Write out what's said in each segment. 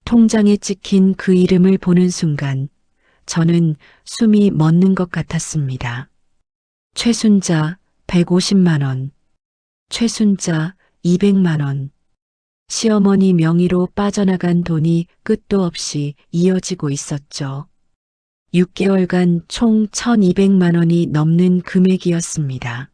통장에 찍힌 그 이름을 보는 순간 저는 숨이 멎는 것 같았습니다. 최순자 150만 원, 최순자 200만 원. 시어머니 명의로 빠져나간 돈이 끝도 없이 이어지고 있었죠. 6개월간 총 1,200만 원이 넘는 금액이었습니다.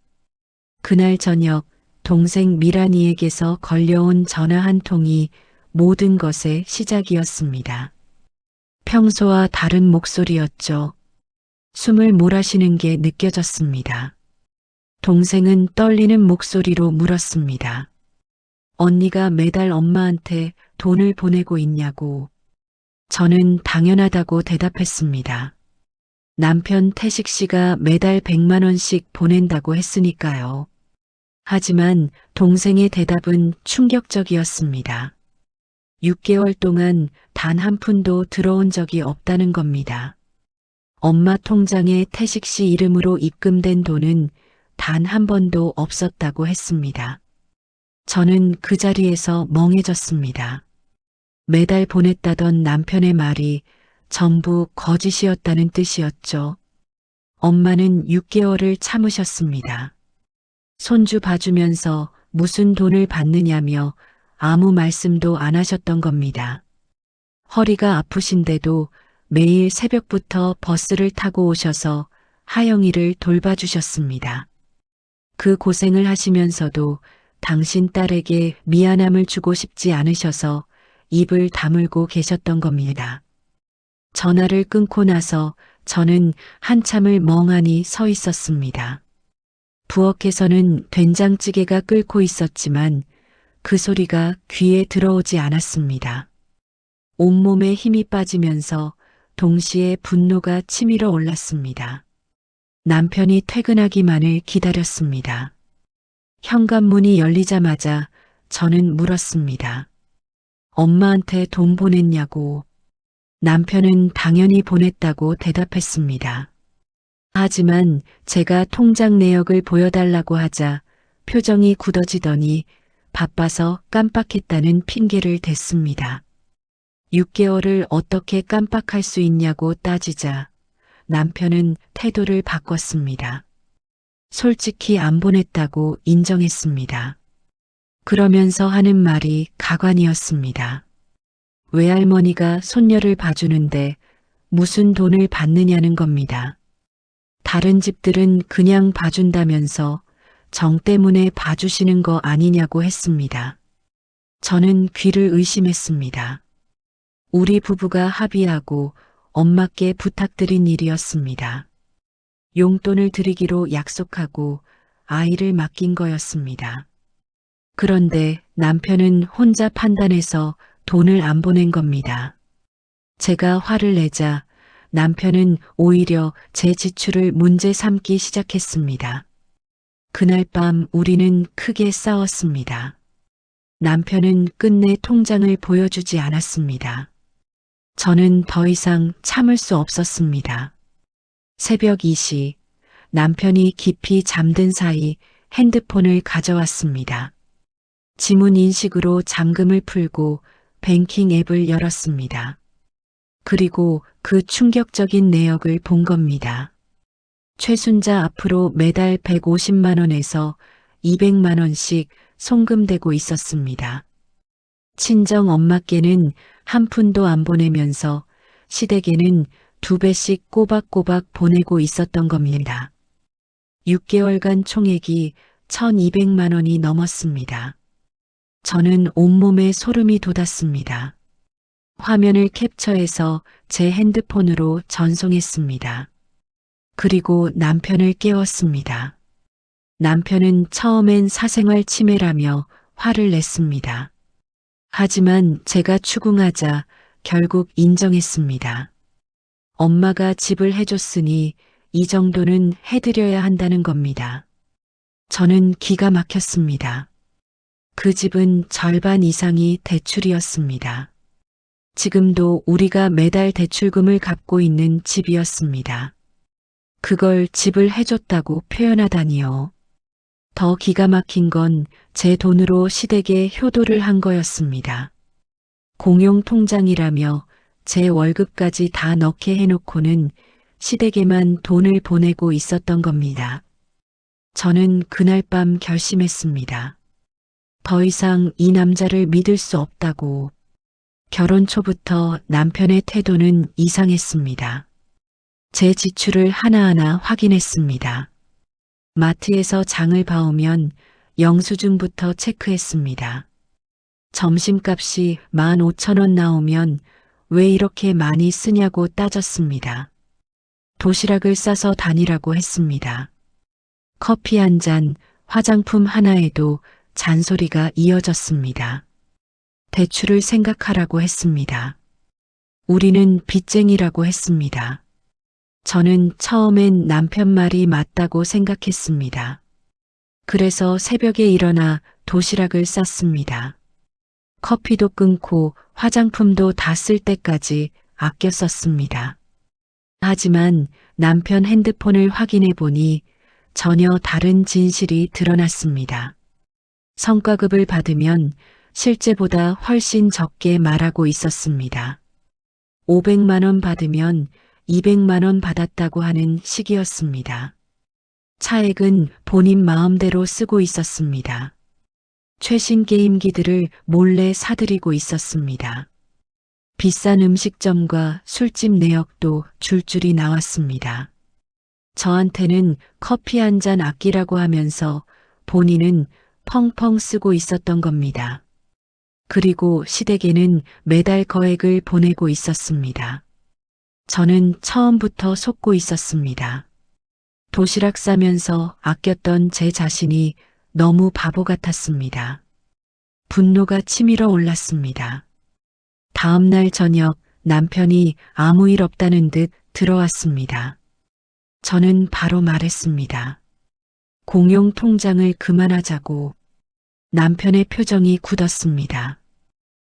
그날 저녁 동생 미란이에게서 걸려온 전화 한 통이 모든 것의 시작이었습니다. 평소와 다른 목소리였죠. 숨을 몰아쉬는 게 느껴졌습니다. 동생은 떨리는 목소리로 물었습니다. 언니가 매달 엄마한테 돈을 보내고 있냐고. 저는 당연하다고 대답했습니다. 남편 태식 씨가 매달 100만 원씩 보낸다고 했으니까요. 하지만 동생의 대답은 충격적이었습니다. 6개월 동안 단 한 푼도 들어온 적이 없다는 겁니다. 엄마 통장에 태식 씨 이름으로 입금된 돈은 단 한 번도 없었다고 했습니다. 저는 그 자리에서 멍해졌습니다. 매달 보냈다던 남편의 말이 전부 거짓이었다는 뜻이었죠. 엄마는 6개월을 참으셨습니다. 손주 봐주면서 무슨 돈을 받느냐며 아무 말씀도 안 하셨던 겁니다. 허리가 아프신데도 매일 새벽부터 버스를 타고 오셔서 하영이를 돌봐주셨습니다. 그 고생을 하시면서도 당신 딸에게 미안함을 주고 싶지 않으셔서 입을 다물고 계셨던 겁니다. 전화를 끊고 나서 저는 한참을 멍하니 서 있었습니다. 부엌에서는 된장찌개가 끓고 있었지만 그 소리가 귀에 들어오지 않았습니다. 온몸에 힘이 빠지면서 동시에 분노가 치밀어 올랐습니다. 남편이 퇴근하기만을 기다렸습니다. 현관문이 열리자마자 저는 물었습니다. 엄마한테 돈 보냈냐고. 남편은 당연히 보냈다고 대답했습니다. 하지만 제가 통장 내역을 보여달라고 하자 표정이 굳어지더니 바빠서 깜빡했다는 핑계를 댔습니다. 6개월을 어떻게 깜빡할 수 있냐고 따지자 남편은 태도를 바꿨습니다. 솔직히 안 보냈다고 인정했습니다. 그러면서 하는 말이 가관이었습니다. 외할머니가 손녀를 봐주는데 무슨 돈을 받느냐는 겁니다. 다른 집들은 그냥 봐준다면서 정 때문에 봐주시는 거 아니냐고 했습니다. 저는 귀를 의심했습니다. 우리 부부가 합의하고 엄마께 부탁드린 일이었습니다. 용돈을 드리기로 약속하고 아이를 맡긴 거였습니다. 그런데 남편은 혼자 판단해서 돈을 안 보낸 겁니다. 제가 화를 내자 남편은 오히려 제 지출을 문제 삼기 시작했습니다. 그날 밤 우리는 크게 싸웠습니다. 남편은 끝내 통장을 보여주지 않았습니다. 저는 더 이상 참을 수 없었습니다. 새벽 2시 남편이 깊이 잠든 사이 핸드폰을 가져왔습니다. 지문 인식으로 잠금을 풀고 뱅킹 앱을 열었습니다. 그리고 그 충격적인 내역을 본 겁니다. 최순자 앞으로 매달 150만 원에서 200만 원씩 송금되고 있었습니다. 친정 엄마께는 한 푼도 안 보내면서 시댁에는 2배씩 꼬박꼬박 보내고 있었던 겁니다. 6개월간 총액이 1,200만 원이 넘었습니다. 저는 온몸에 소름이 돋았습니다. 화면을 캡처해서 제 핸드폰으로 전송했습니다. 그리고 남편을 깨웠습니다. 남편은 처음엔 사생활 침해라며 화를 냈습니다. 하지만 제가 추궁하자 결국 인정했습니다. 엄마가 집을 해줬으니 이 정도는 해드려야 한다는 겁니다. 저는 기가 막혔습니다. 그 집은 절반 이상이 대출이었습니다. 지금도 우리가 매달 대출금을 갚고 있는 집이었습니다. 그걸 집을 해줬다고 표현하다니요. 더 기가 막힌 건 제 돈으로 시댁에 효도를 한 거였습니다. 공용 통장이라며 제 월급까지 다 넣게 해놓고는 시댁에만 돈을 보내고 있었던 겁니다. 저는 그날 밤 결심했습니다. 더 이상 이 남자를 믿을 수 없다고. 결혼 초부터 남편의 태도는 이상했습니다. 제 지출을 하나하나 확인했습니다. 마트에서 장을 봐오면 영수증부터 체크했습니다. 점심값이 15,000원 나오면 왜 이렇게 많이 쓰냐고 따졌습니다. 도시락을 싸서 다니라고 했습니다. 커피 한 잔, 화장품 하나에도 잔소리가 이어졌습니다. 대출을 생각하라고 했습니다. 우리는 빚쟁이라고 했습니다. 저는 처음엔 남편 말이 맞다고 생각했습니다. 그래서 새벽에 일어나 도시락을 쌌습니다. 커피도 끊고 화장품도 다 쓸 때까지 아껴 썼습니다. 하지만 남편 핸드폰을 확인해 보니 전혀 다른 진실이 드러났습니다. 성과급을 받으면 실제보다 훨씬 적게 말하고 있었습니다. 500만 원 받으면 200만 원 받았다고 하는 시기였습니다. 차액은 본인 마음대로 쓰고 있었습니다. 최신 게임기들을 몰래 사들이고 있었습니다. 비싼 음식점과 술집 내역도 줄줄이 나왔습니다. 저한테는 커피 한 잔 아끼라고 하면서 본인은 펑펑 쓰고 있었던 겁니다. 그리고 시댁에는 매달 거액을 보내고 있었습니다. 저는 처음부터 속고 있었습니다. 도시락 싸면서 아꼈던 제 자신이 너무 바보 같았습니다. 분노가 치밀어 올랐습니다. 다음 날 저녁 남편이 아무 일 없다는 듯 들어왔습니다. 저는 바로 말했습니다. 공용 통장을 그만하자고. 남편의 표정이 굳었습니다.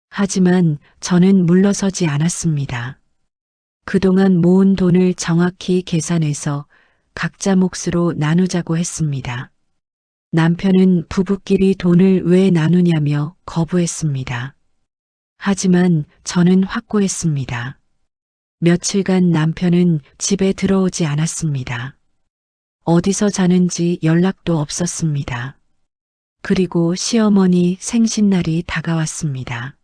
하지만 저는 물러서지 않았습니다. 그동안 모은 돈을 정확히 계산해서 각자 몫으로 나누자고 했습니다. 남편은 부부끼리 돈을 왜 나누냐며 거부했습니다. 하지만 저는 확고했습니다. 며칠간 남편은 집에 들어오지 않았습니다. 어디서 자는지 연락도 없었습니다. 그리고 시어머니 생신날이 다가왔습니다.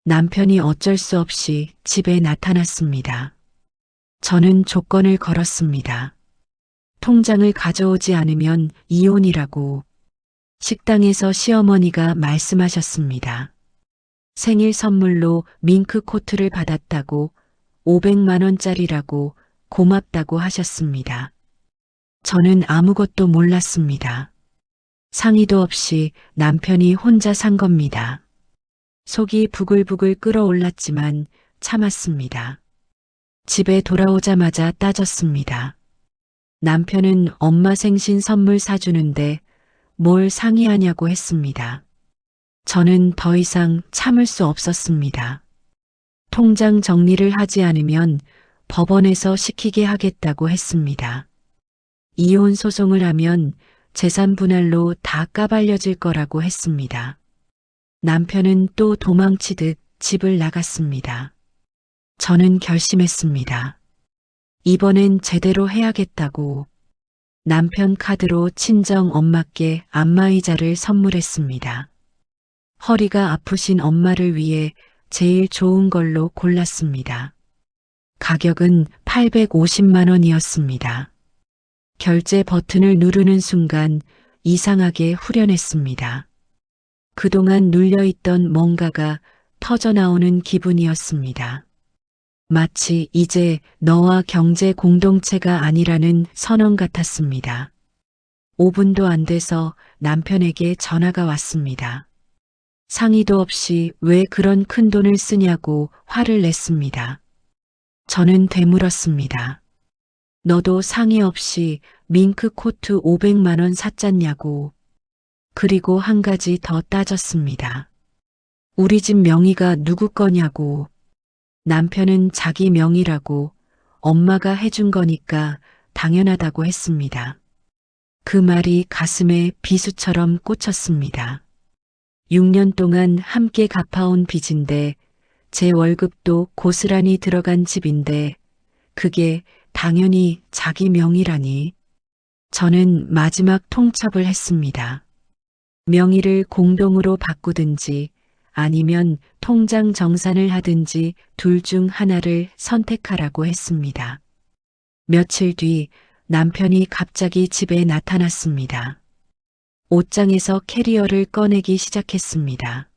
남편이 어쩔 수 없이 집에 나타났습니다. 저는 조건을 걸었습니다. 통장을 가져오지 않으면 이혼이라고. 식당에서 시어머니가 말씀하셨습니다. 생일 선물로 밍크 코트를 받았다고 500만 원짜리라고 고맙다고 하셨습니다. 저는 아무것도 몰랐습니다. 상의도 없이 남편이 혼자 산 겁니다. 속이 부글부글 끓어올랐지만 참았습니다. 집에 돌아오자마자 따졌습니다. 남편은 엄마 생신 선물 사주는데 뭘 상의하냐고 했습니다. 저는 더 이상 참을 수 없었습니다. 통장 정리를 하지 않으면 법원에서 시키게 하겠다고 했습니다. 이혼 소송을 하면 재산 분할로 다 까발려질 거라고 했습니다. 남편은 또 도망치듯 집을 나갔습니다. 저는 결심했습니다. 이번엔 제대로 해야겠다고. 남편 카드로 친정 엄마께 안마의자를 선물했습니다. 허리가 아프신 엄마를 위해 제일 좋은 걸로 골랐습니다. 가격은 850만 원이었습니다. 결제 버튼을 누르는 순간 이상하게 후련했습니다. 그동안 눌려있던 뭔가가 터져나오는 기분이었습니다. 마치 이제 너와 경제 공동체가 아니라는 선언 같았습니다. 5분도 안 돼서 남편에게 전화가 왔습니다. 상의도 없이 왜 그런 큰 돈을 쓰냐고 화를 냈습니다. 저는 되물었습니다. 너도 상의 없이 밍크 코트 500만 원 샀잖냐고. 그리고 한 가지 더 따졌습니다. 우리 집 명의가 누구 거냐고. 남편은 자기 명의라고 엄마가 해준 거니까 당연하다고 했습니다. 그 말이 가슴에 비수처럼 꽂혔습니다. 6년 동안 함께 갚아온 빚인데 제 월급도 고스란히 들어간 집인데 그게 당연히 자기 명의라니. 저는 마지막 통첩을 했습니다. 명의를 공동으로 바꾸든지 아니면 통장 정산을 하든지 둘 중 하나를 선택하라고 했습니다. 며칠 뒤 남편이 갑자기 집에 나타났습니다. 옷장에서 캐리어를 꺼내기 시작했습니다.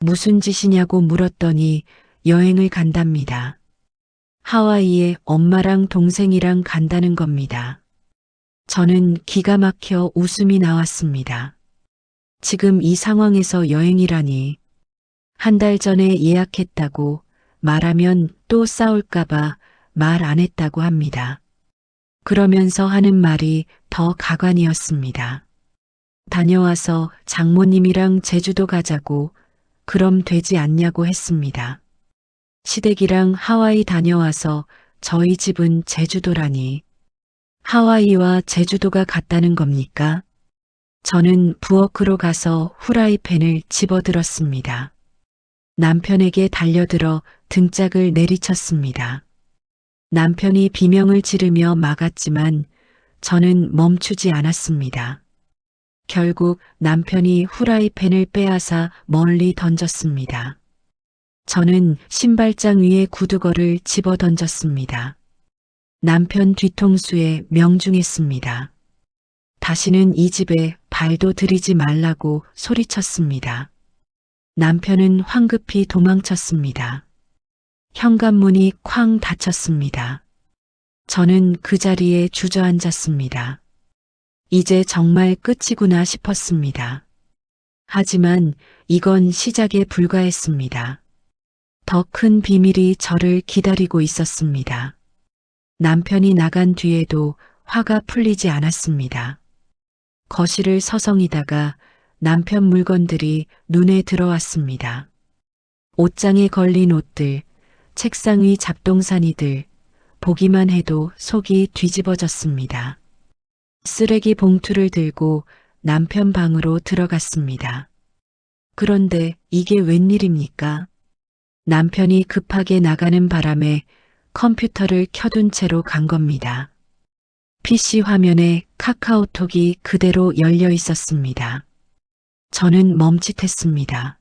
무슨 짓이냐고 물었더니 여행을 간답니다. 하와이에 엄마랑 동생이랑 간다는 겁니다. 저는 기가 막혀 웃음이 나왔습니다. 지금 이 상황에서 여행이라니. 한 달 전에 예약했다고 말하면 또 싸울까봐 말 안 했다고 합니다. 그러면서 하는 말이 더 가관이었습니다. 다녀와서 장모님이랑 제주도 가자고 그럼 되지 않냐고 했습니다. 시댁이랑 하와이 다녀와서 저희 집은 제주도라니. 하와이와 제주도가 같다는 겁니까? 저는 부엌으로 가서 후라이팬을 집어들었습니다. 남편에게 달려들어 등짝을 내리쳤습니다. 남편이 비명을 지르며 막았지만 저는 멈추지 않았습니다. 결국 남편이 후라이팬을 빼앗아 멀리 던졌습니다. 저는 신발장 위에 구두걸을 집어 던졌습니다. 남편 뒤통수에 명중했습니다. 다시는 이 집에 발도 들이지 말라고 소리쳤습니다. 남편은 황급히 도망쳤습니다. 현관문이 쾅 닫혔습니다. 저는 그 자리에 주저앉았습니다. 이제 정말 끝이구나 싶었습니다. 하지만 이건 시작에 불과했습니다. 더 큰 비밀이 저를 기다리고 있었습니다. 남편이 나간 뒤에도 화가 풀리지 않았습니다. 거실을 서성이다가 남편 물건들이 눈에 들어왔습니다. 옷장에 걸린 옷들, 책상 위 잡동사니들, 보기만 해도 속이 뒤집어졌습니다. 쓰레기 봉투를 들고 남편 방으로 들어갔습니다. 그런데 이게 웬일입니까? 남편이 급하게 나가는 바람에 컴퓨터를 켜둔 채로 간 겁니다. PC 화면에 카카오톡이 그대로 열려 있었습니다. 저는 멈칫했습니다.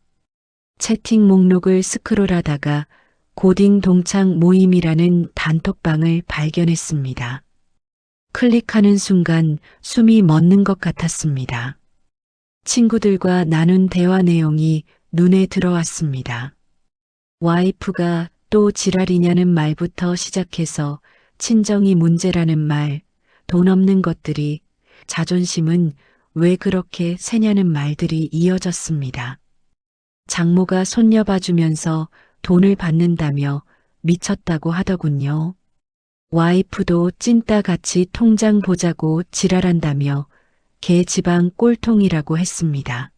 채팅 목록을 스크롤하다가 고딩 동창 모임이라는 단톡방을 발견했습니다. 클릭하는 순간 숨이 멎는 것 같았습니다. 친구들과 나눈 대화 내용이 눈에 들어왔습니다. 와이프가 또 지랄이냐는 말부터 시작해서 친정이 문제라는 말, 돈 없는 것들이, 자존심은 왜 그렇게 세냐는 말들이 이어졌습니다. 장모가 손녀 봐주면서 돈을 받는다며 미쳤다고 하더군요. 와이프도 찐따같이 통장 보자고 지랄한다며 개 지방 꼴통이라고 했습니다.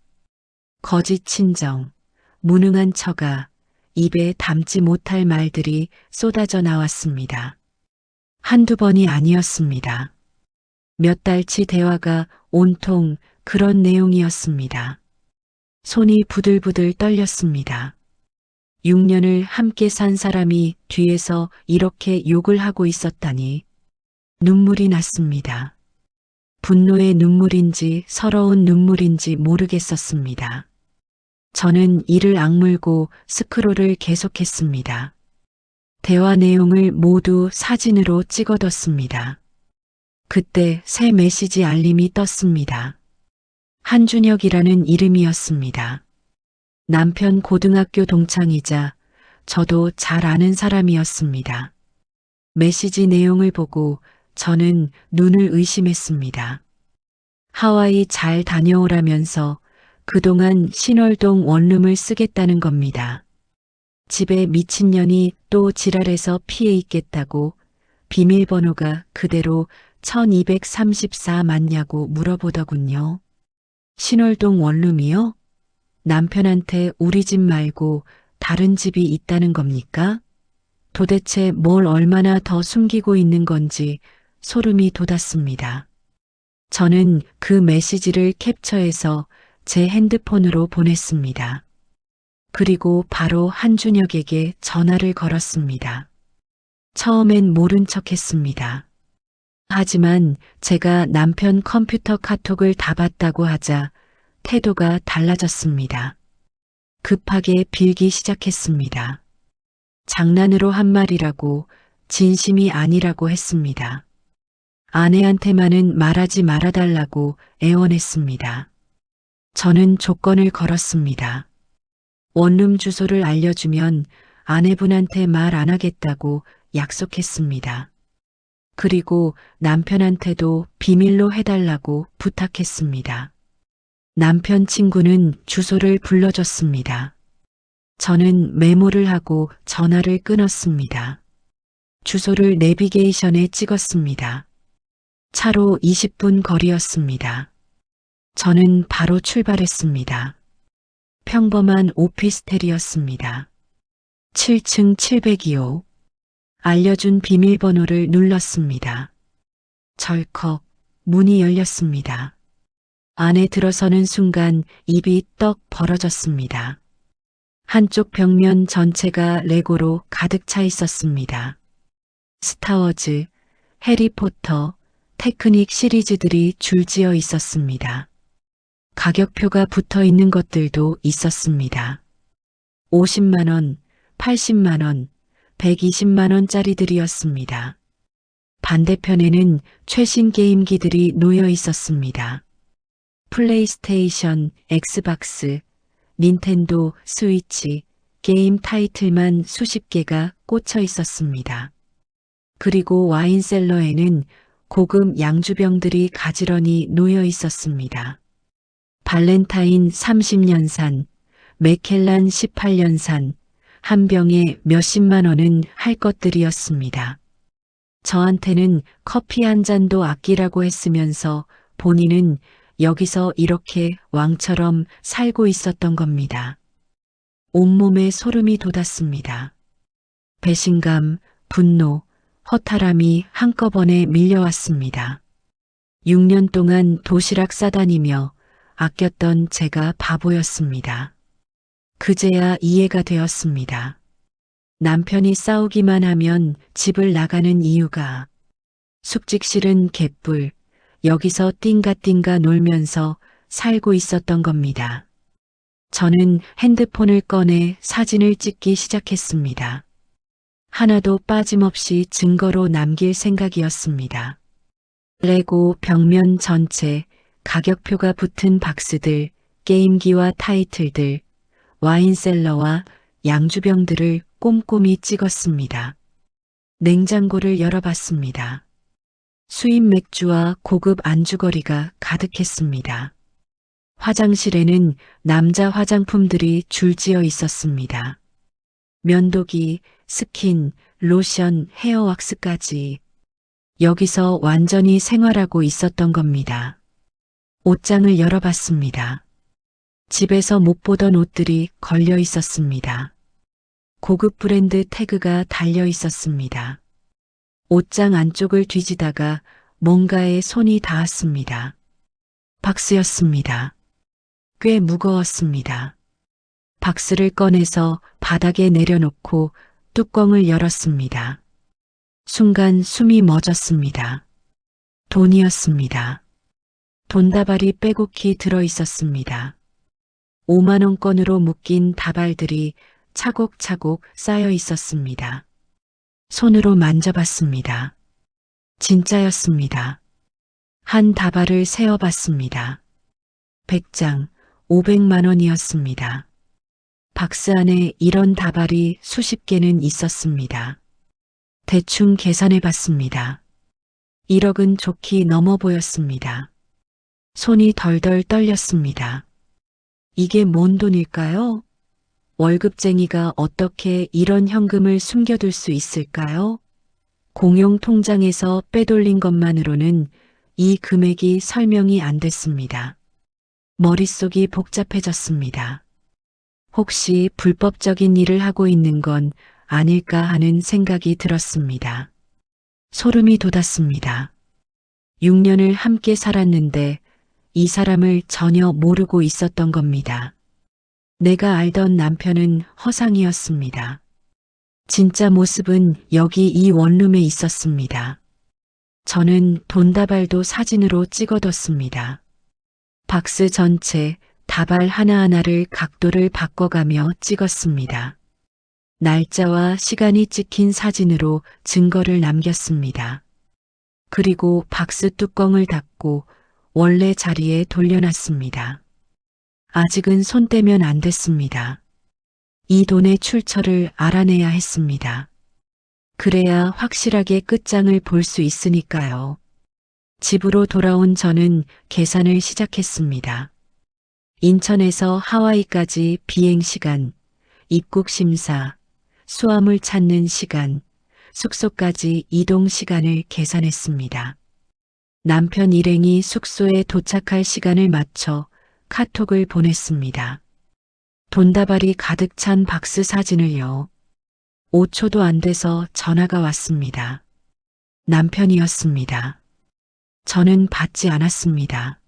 거짓 친정, 무능한 처가, 입에 담지 못할 말들이 쏟아져 나왔습니다. 한두 번이 아니었습니다. 몇 달치 대화가 온통 그런 내용이었습니다. 손이 부들부들 떨렸습니다. 6년을 함께 산 사람이 뒤에서 이렇게 욕을 하고 있었다니 눈물이 났습니다. 분노의 눈물인지 서러운 눈물인지 모르겠었습니다. 저는 이를 악물고 스크롤을 계속했습니다. 대화 내용을 모두 사진으로 찍어뒀습니다. 그때 새 메시지 알림이 떴습니다. 한준혁이라는 이름이었습니다. 남편 고등학교 동창이자 저도 잘 아는 사람이었습니다. 메시지 내용을 보고 저는 눈을 의심했습니다. 하와이 잘 다녀오라면서 그동안 신월동 원룸을 쓰겠다는 겁니다. 집에 미친년이 또 지랄해서 피해 있겠다고 비밀번호가 그대로 1234 맞냐고 물어보더군요. 신월동 원룸이요? 남편한테 우리 집 말고 다른 집이 있다는 겁니까? 도대체 뭘 얼마나 더 숨기고 있는 건지 소름이 돋았습니다. 저는 그 메시지를 캡처해서 제 핸드폰으로 보냈습니다. 그리고 바로 한준혁에게 전화를 걸었습니다. 처음엔 모른 척 했습니다. 하지만 제가 남편 컴퓨터 카톡을 다 봤다고 하자 태도가 달라졌습니다. 급하게 빌기 시작했습니다. 장난으로 한 말이라고, 진심이 아니라고 했습니다. 아내한테만은 말하지 말아달라고 애원했습니다. 저는 조건을 걸었습니다. 원룸 주소를 알려주면 아내분한테 말 안 하겠다고 약속했습니다. 그리고 남편한테도 비밀로 해달라고 부탁했습니다. 남편 친구는 주소를 불러줬습니다. 저는 메모를 하고 전화를 끊었습니다. 주소를 내비게이션에 찍었습니다. 차로 20분 거리였습니다. 저는 바로 출발했습니다. 평범한 오피스텔이었습니다. 7층 702호. 알려준 비밀번호를 눌렀습니다. 절컥 문이 열렸습니다. 안에 들어서는 순간 입이 떡 벌어졌습니다. 한쪽 벽면 전체가 레고로 가득 차 있었습니다. 스타워즈, 해리포터, 테크닉 시리즈들이 줄지어 있었습니다. 가격표가 붙어 있는 것들도 있었습니다. 50만 원, 80만 원, 120만 원짜리들이었습니다. 반대편에는 최신 게임기들이 놓여 있었습니다. 플레이스테이션, 엑스박스, 닌텐도, 스위치, 게임 타이틀만 수십 개가 꽂혀 있었습니다. 그리고 와인셀러에는 고급 양주병들이 가지런히 놓여 있었습니다. 발렌타인 30년산, 맥켈란 18년산, 한 병에 몇십만 원은 할 것들이었습니다. 저한테는 커피 한 잔도 아끼라고 했으면서 본인은 여기서 이렇게 왕처럼 살고 있었던 겁니다. 온몸에 소름이 돋았습니다. 배신감, 분노, 허탈함이 한꺼번에 밀려왔습니다. 6년 동안 도시락 싸다니며 아꼈던 제가 바보였습니다. 그제야 이해가 되었습니다. 남편이 싸우기만 하면 집을 나가는 이유가 숙직실은 개뿔, 여기서 띵가띵가 놀면서 살고 있었던 겁니다. 저는 핸드폰을 꺼내 사진을 찍기 시작했습니다. 하나도 빠짐없이 증거로 남길 생각이었습니다. 레고 벽면 전체, 가격표가 붙은 박스들, 게임기와 타이틀들, 와인셀러와 양주병들을 꼼꼼히 찍었습니다. 냉장고를 열어봤습니다. 수입 맥주와 고급 안주거리가 가득했습니다. 화장실에는 남자 화장품들이 줄지어 있었습니다. 면도기, 스킨, 로션, 헤어왁스까지. 여기서 완전히 생활하고 있었던 겁니다. 옷장을 열어봤습니다. 집에서 못 보던 옷들이 걸려 있었습니다. 고급 브랜드 태그가 달려 있었습니다. 옷장 안쪽을 뒤지다가 뭔가에 손이 닿았습니다. 박스였습니다. 꽤 무거웠습니다. 박스를 꺼내서 바닥에 내려놓고 뚜껑을 열었습니다. 순간 숨이 멎었습니다. 돈이었습니다. 돈다발이 빼곡히 들어 있었습니다. 5만 원권으로 묶인 다발들이 차곡차곡 쌓여 있었습니다. 손으로 만져봤습니다. 진짜였습니다. 한 다발을 세어봤습니다. 100장, 500만 원이었습니다. 박스 안에 이런 다발이 수십 개는 있었습니다. 대충 계산해봤습니다. 1억은 좋게 넘어 보였습니다. 손이 덜덜 떨렸습니다. 이게 뭔 돈일까요? 월급쟁이가 어떻게 이런 현금을 숨겨둘 수 있을까요? 공용 통장에서 빼돌린 것만으로는 이 금액이 설명이 안 됐습니다. 머릿속이 복잡해졌습니다. 혹시 불법적인 일을 하고 있는 건 아닐까 하는 생각이 들었습니다. 소름이 돋았습니다. 6년을 함께 살았는데 이 사람을 전혀 모르고 있었던 겁니다. 내가 알던 남편은 허상이었습니다. 진짜 모습은 여기 이 원룸에 있었습니다. 저는 돈다발도 사진으로 찍어뒀습니다. 박스 전체, 다발 하나하나를 각도를 바꿔가며 찍었습니다. 날짜와 시간이 찍힌 사진으로 증거를 남겼습니다. 그리고 박스 뚜껑을 닫고 원래 자리에 돌려놨습니다. 아직은 손 떼면 안 됐습니다. 이 돈의 출처를 알아내야 했습니다. 그래야 확실하게 끝장을 볼 수 있으니까요. 집으로 돌아온 저는 계산을 시작했습니다. 인천에서 하와이까지 비행시간, 입국 심사, 수화물 찾는 시간, 숙소까지 이동 시간을 계산했습니다. 남편 일행이 숙소에 도착할 시간을 맞춰 카톡을 보냈습니다. 돈다발이 가득 찬 박스 사진을요. 5초도 안 돼서 전화가 왔습니다. 남편이었습니다. 저는 받지 않았습니다.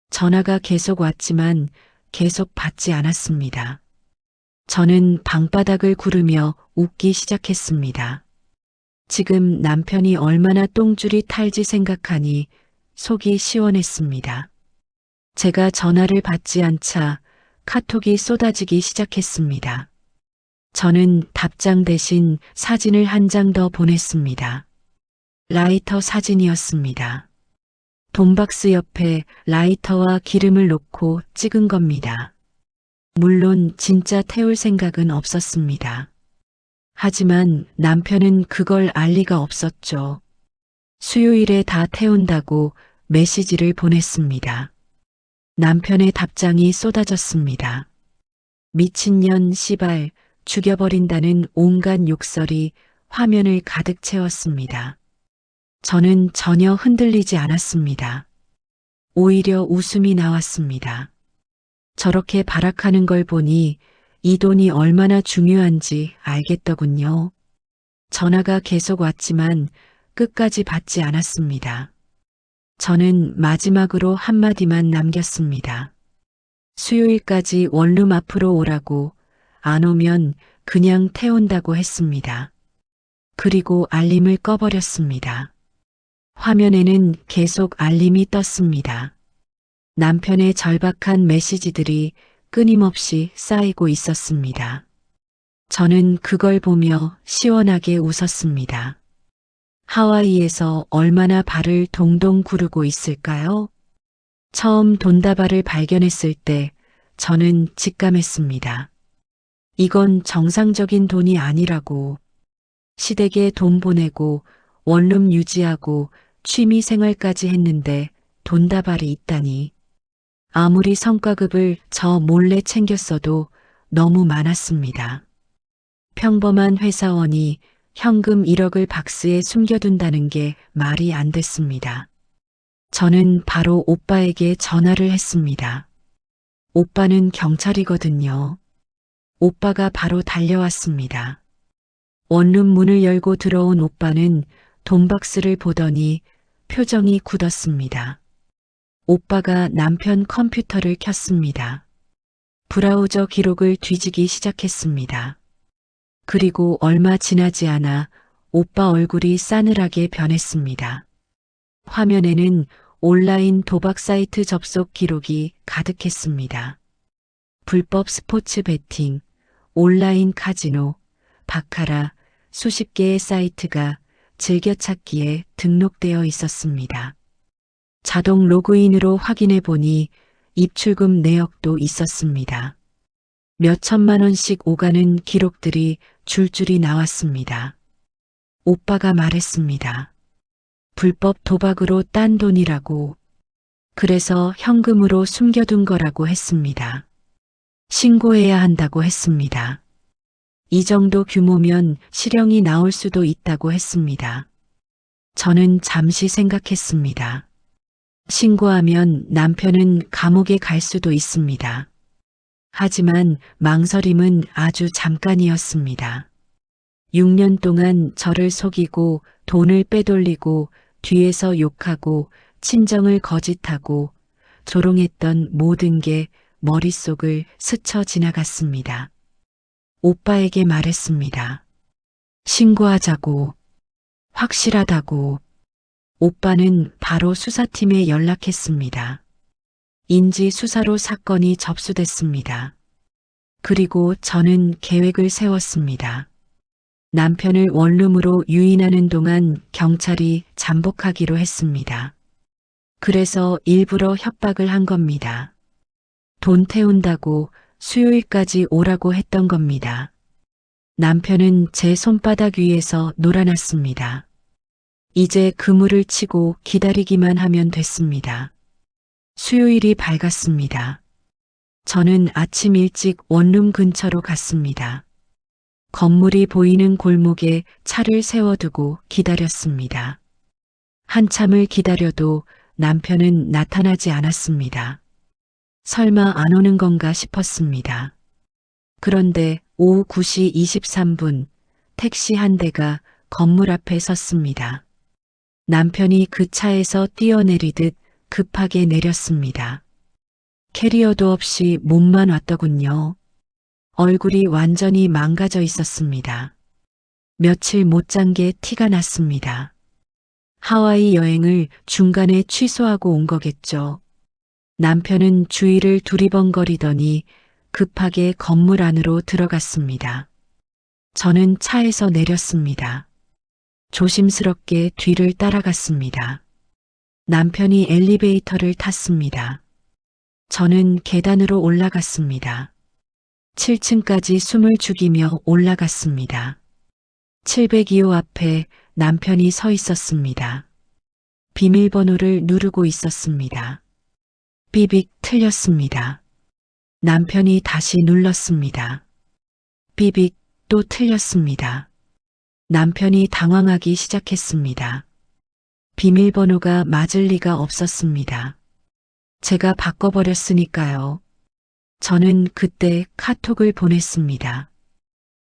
전화가 계속 왔지만 계속 받지 않았습니다. 저는 방바닥을 구르며 웃기 시작했습니다. 지금 남편이 얼마나 똥줄이 탈지 생각하니 속이 시원했습니다. 제가 전화를 받지 않자 카톡이 쏟아지기 시작했습니다. 저는 답장 대신 사진을 한 장 더 보냈습니다. 라이터 사진이었습니다. 돈박스 옆에 라이터와 기름을 놓고 찍은 겁니다. 물론 진짜 태울 생각은 없었습니다. 하지만 남편은 그걸 알 리가 없었죠. 수요일에 다 태운다고 메시지를 보냈습니다. 남편의 답장이 쏟아졌습니다. 미친년 씨발 죽여버린다는 온갖 욕설이 화면을 가득 채웠습니다. 저는 전혀 흔들리지 않았습니다. 오히려 웃음이 나왔습니다. 저렇게 발악하는 걸 보니 이 돈이 얼마나 중요한지 알겠더군요. 전화가 계속 왔지만 끝까지 받지 않았습니다. 저는 마지막으로 한마디만 남겼습니다. 수요일까지 원룸 앞으로 오라고, 안 오면 그냥 태운다고 했습니다. 그리고 알림을 꺼버렸습니다. 화면에는 계속 알림이 떴습니다. 남편의 절박한 메시지들이 끊임없이 쌓이고 있었습니다. 저는 그걸 보며 시원하게 웃었습니다. 하와이에서 얼마나 발을 동동 구르고 있을까요? 처음 돈다발을 발견했을 때 저는 직감했습니다. 이건 정상적인 돈이 아니라고. 시댁에 돈 보내고 원룸 유지하고 취미 생활까지 했는데 돈다발이 있다니. 아무리 성과급을 저 몰래 챙겼어도 너무 많았습니다. 평범한 회사원이 현금 1억을 박스에 숨겨둔다는 게 말이 안 됐습니다. 저는 바로 오빠에게 전화를 했습니다. 오빠는 경찰이거든요. 오빠가 바로 달려왔습니다. 원룸 문을 열고 들어온 오빠는 돈박스를 보더니 표정이 굳었습니다. 오빠가 남편 컴퓨터를 켰습니다. 브라우저 기록을 뒤지기 시작했습니다. 그리고 얼마 지나지 않아 오빠 얼굴이 싸늘하게 변했습니다. 화면에는 온라인 도박 사이트 접속 기록이 가득했습니다. 불법 스포츠 베팅, 온라인 카지노, 바카라 수십 개의 사이트가 즐겨찾기에 등록되어 있었습니다. 자동 로그인으로 확인해 보니 입출금 내역도 있었습니다. 몇 천만 원씩 오가는 기록들이 줄줄이 나왔습니다. 오빠가 말했습니다. 불법 도박으로 딴 돈이라고. 그래서 현금으로 숨겨둔 거라고 했습니다. 신고해야 한다고 했습니다. 이 정도 규모면 실형이 나올 수도 있다고 했습니다. 저는 잠시 생각했습니다. 신고하면 남편은 감옥에 갈 수도 있습니다. 하지만 망설임은 아주 잠깐이었습니다. 6년 동안 저를 속이고 돈을 빼돌리고 뒤에서 욕하고 친정을 거짓하고 조롱했던 모든 게 머릿속을 스쳐 지나갔습니다. 오빠에게 말했습니다. 신고하자고. 확실하다고. 오빠는 바로 수사팀에 연락했습니다. 인지 수사로 사건이 접수됐습니다. 그리고 저는 계획을 세웠습니다. 남편을 원룸으로 유인하는 동안 경찰이 잠복하기로 했습니다. 그래서 일부러 협박을 한 겁니다. 돈 태운다고 수요일까지 오라고 했던 겁니다. 남편은 제 손바닥 위에서 놀아났습니다. 이제 그물을 치고 기다리기만 하면 됐습니다. 수요일이 밝았습니다. 저는 아침 일찍 원룸 근처로 갔습니다. 건물이 보이는 골목에 차를 세워두고 기다렸습니다. 한참을 기다려도 남편은 나타나지 않았습니다. 설마 안 오는 건가 싶었습니다. 그런데 오후 9시 23분 택시 한 대가 건물 앞에 섰습니다. 남편이 그 차에서 뛰어내리듯 급하게 내렸습니다. 캐리어도 없이 몸만 왔더군요. 얼굴이 완전히 망가져 있었습니다. 며칠 못 잔 게 티가 났습니다. 하와이 여행을 중간에 취소하고 온 거겠죠. 남편은 주위를 두리번거리더니 급하게 건물 안으로 들어갔습니다. 저는 차에서 내렸습니다. 조심스럽게 뒤를 따라갔습니다. 남편이 엘리베이터를 탔습니다. 저는 계단으로 올라갔습니다. 7층까지 숨을 죽이며 올라갔습니다. 702호 앞에 남편이 서 있었습니다. 비밀번호를 누르고 있었습니다. 삐빅 틀렸습니다. 남편이 다시 눌렀습니다. 삐빅 또 틀렸습니다. 남편이 당황하기 시작했습니다. 비밀번호가 맞을 리가 없었습니다. 제가 바꿔버렸으니까요. 저는 그때 카톡을 보냈습니다.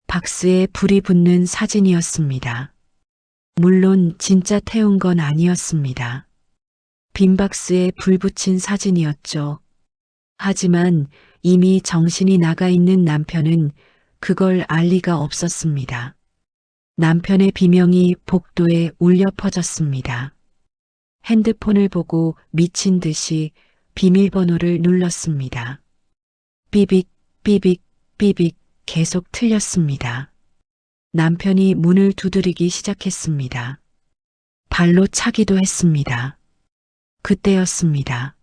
박스에 불이 붙는 사진이었습니다. 물론 진짜 태운 건 아니었습니다. 빈 박스에 불 붙인 사진이었죠. 하지만 이미 정신이 나가 있는 남편은 그걸 알 리가 없었습니다. 남편의 비명이 복도에 울려 퍼졌습니다. 핸드폰을 보고 미친 듯이 비밀번호를 눌렀습니다. 삐빅, 삐빅, 삐빅 계속 틀렸습니다. 남편이 문을 두드리기 시작했습니다. 발로 차기도 했습니다. 그때였습니다.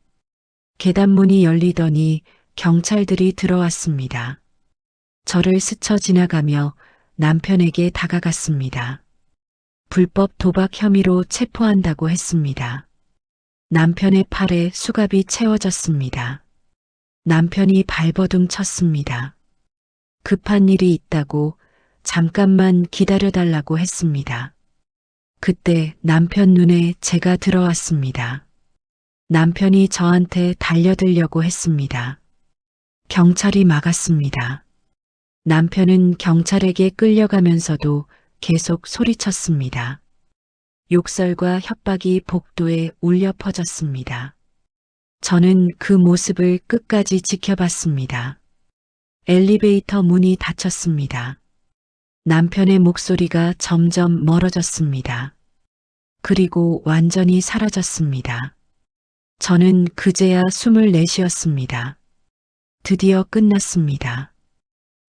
계단문이 열리더니 경찰들이 들어왔습니다. 저를 스쳐 지나가며 남편에게 다가갔습니다. 불법 도박 혐의로 체포한다고 했습니다. 남편의 팔에 수갑이 채워졌습니다. 남편이 발버둥 쳤습니다. 급한 일이 있다고 잠깐만 기다려달라고 했습니다. 그때 남편 눈에 제가 들어왔습니다. 남편이 저한테 달려들려고 했습니다. 경찰이 막았습니다. 남편은 경찰에게 끌려가면서도 계속 소리쳤습니다. 욕설과 협박이 복도에 울려 퍼졌습니다. 저는 그 모습을 끝까지 지켜봤습니다. 엘리베이터 문이 닫혔습니다. 남편의 목소리가 점점 멀어졌습니다. 그리고 완전히 사라졌습니다. 저는 그제야 숨을 내쉬었습니다. 드디어 끝났습니다.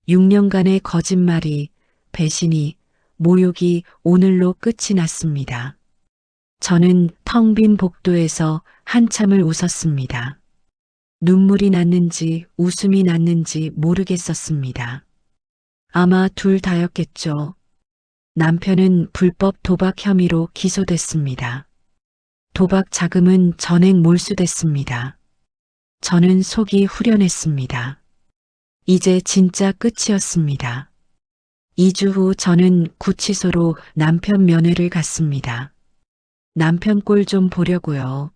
6년간의 거짓말이, 배신이, 모욕이 오늘로 끝이 났습니다. 저는 텅 빈 복도에서 한참을 웃었습니다. 눈물이 났는지 웃음이 났는지 모르겠었습니다. 아마 둘 다였겠죠. 남편은 불법 도박 혐의로 기소됐습니다. 도박 자금은 전액 몰수됐습니다. 저는 속이 후련했습니다. 이제 진짜 끝이었습니다. 2주 후 저는 구치소로 남편 면회를 갔습니다. 남편 꼴 좀 보려고요.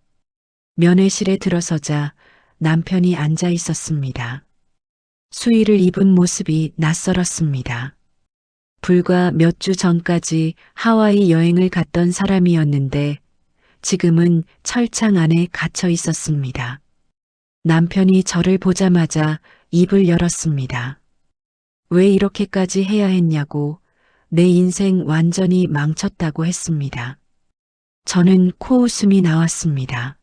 면회실에 들어서자 남편이 앉아 있었습니다. 수의를 입은 모습이 낯설었습니다. 불과 몇 주 전까지 하와이 여행을 갔던 사람이었는데 지금은 철창 안에 갇혀 있었습니다. 남편이 저를 보자마자 입을 열었습니다. 왜 이렇게까지 해야 했냐고, 내 인생 완전히 망쳤다고 했습니다. 저는 코웃음이 나왔습니다.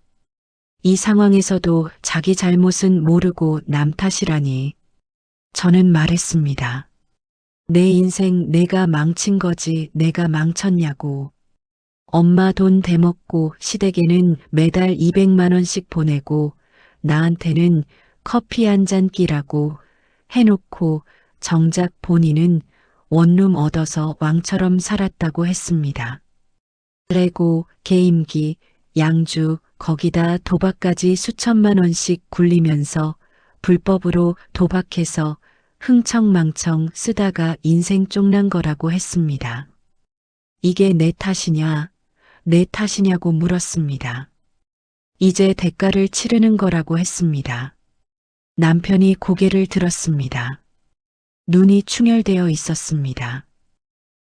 이 상황에서도 자기 잘못은 모르고 남 탓이라니. 저는 말했습니다. 내 인생 내가 망친 거지 내가 망쳤냐고. 엄마 돈 대먹고 시댁에는 매달 200만 원씩 보내고 나한테는 커피 한 잔 끼라고 해놓고 정작 본인은 원룸 얻어서 왕처럼 살았다고 했습니다. 레고, 게임기, 양주, 거기다 도박까지 수천만 원씩 굴리면서 불법으로 도박해서 흥청망청 쓰다가 인생 쪽난 거라고 했습니다. 이게 내 탓이냐, 내 탓이냐고 물었습니다. 이제 대가를 치르는 거라고 했습니다. 남편이 고개를 들었습니다. 눈이 충혈되어 있었습니다.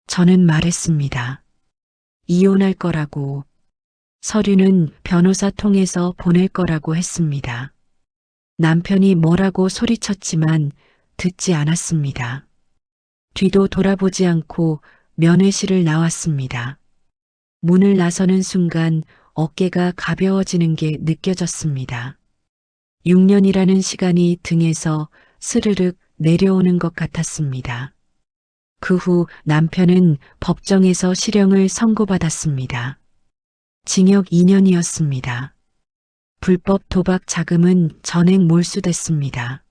저는 말했습니다. 이혼할 거라고. 서류는 변호사 통해서 보낼 거라고 했습니다. 남편이 뭐라고 소리쳤지만 듣지 않았습니다. 뒤도 돌아보지 않고 면회실을 나왔습니다. 문을 나서는 순간 어깨가 가벼워지는 게 느껴졌습니다. 6년이라는 시간이 등에서 스르륵 내려오는 것 같았습니다. 그 후 남편은 법정에서 실형을 선고받았습니다. 징역 2년이었습니다. 불법 도박 자금은 전액 몰수됐습니다.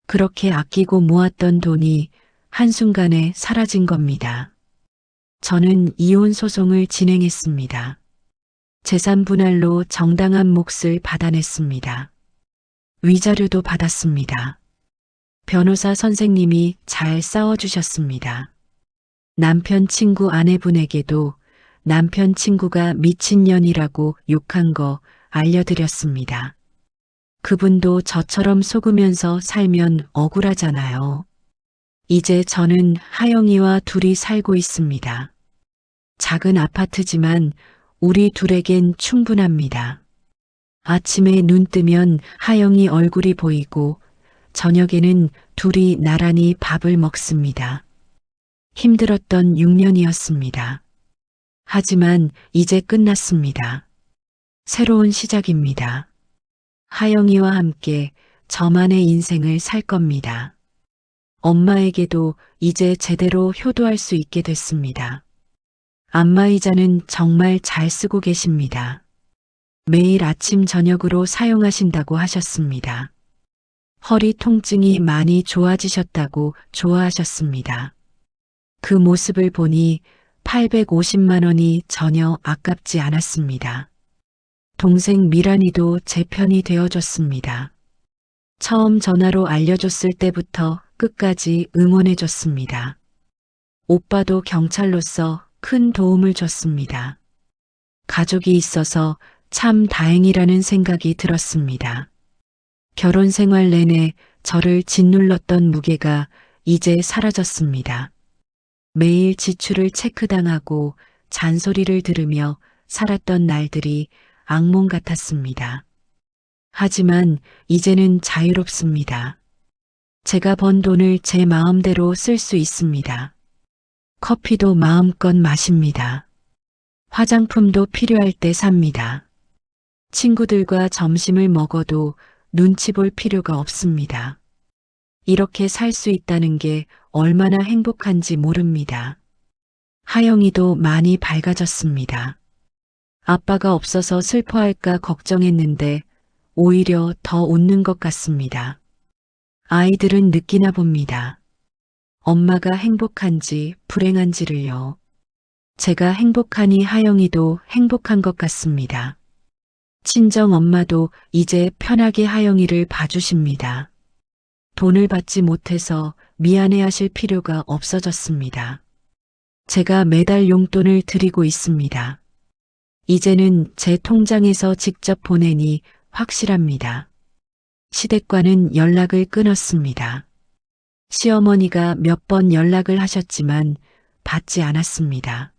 그렇게 아끼고 모았던 돈이 한순간에 사라진 겁니다. 저는 이혼 소송을 진행했습니다. 재산 분할로 정당한 몫을 받아냈습니다. 위자료도 받았습니다. 변호사 선생님이 잘 싸워주셨습니다. 남편 친구 아내분에게도 남편 친구가 미친년이라고 욕한 거 알려드렸습니다. 그분도 저처럼 속으면서 살면 억울하잖아요. 이제 저는 하영이와 둘이 살고 있습니다. 작은 아파트지만 우리 둘에겐 충분합니다. 아침에 눈 뜨면 하영이 얼굴이 보이고 저녁에는 둘이 나란히 밥을 먹습니다. 힘들었던 6년이었습니다. 하지만 이제 끝났습니다. 새로운 시작입니다. 하영이와 함께 저만의 인생을 살 겁니다. 엄마에게도 이제 제대로 효도할 수 있게 됐습니다. 안마의자는 정말 잘 쓰고 계십니다. 매일 아침 저녁으로 사용하신다고 하셨습니다. 허리 통증이 많이 좋아지셨다고 좋아하셨습니다. 그 모습을 보니 850만 원이 전혀 아깝지 않았습니다. 동생 미란이도 제 편이 되어줬습니다. 처음 전화로 알려줬을 때부터 끝까지 응원해줬습니다. 오빠도 경찰로서 큰 도움을 줬습니다. 가족이 있어서 참 다행이라는 생각이 들었습니다. 결혼 생활 내내 저를 짓눌렀던 무게가 이제 사라졌습니다. 매일 지출을 체크당하고 잔소리를 들으며 살았던 날들이 악몽 같았습니다. 하지만 이제는 자유롭습니다. 제가 번 돈을 제 마음대로 쓸 수 있습니다. 커피도 마음껏 마십니다. 화장품도 필요할 때 삽니다. 친구들과 점심을 먹어도 눈치 볼 필요가 없습니다. 이렇게 살 수 있다는 게 얼마나 행복한지 모릅니다. 하영이도 많이 밝아졌습니다. 아빠가 없어서 슬퍼할까 걱정했는데 오히려 더 웃는 것 같습니다. 아이들은 느끼나 봅니다. 엄마가 행복한지 불행한지를요. 제가 행복하니 하영이도 행복한 것 같습니다. 친정 엄마도 이제 편하게 하영이를 봐주십니다. 돈을 받지 못해서 미안해하실 필요가 없어졌습니다. 제가 매달 용돈을 드리고 있습니다. 이제는 제 통장에서 직접 보내니 확실합니다. 시댁과는 연락을 끊었습니다. 시어머니가 몇 번 연락을 하셨지만 받지 않았습니다.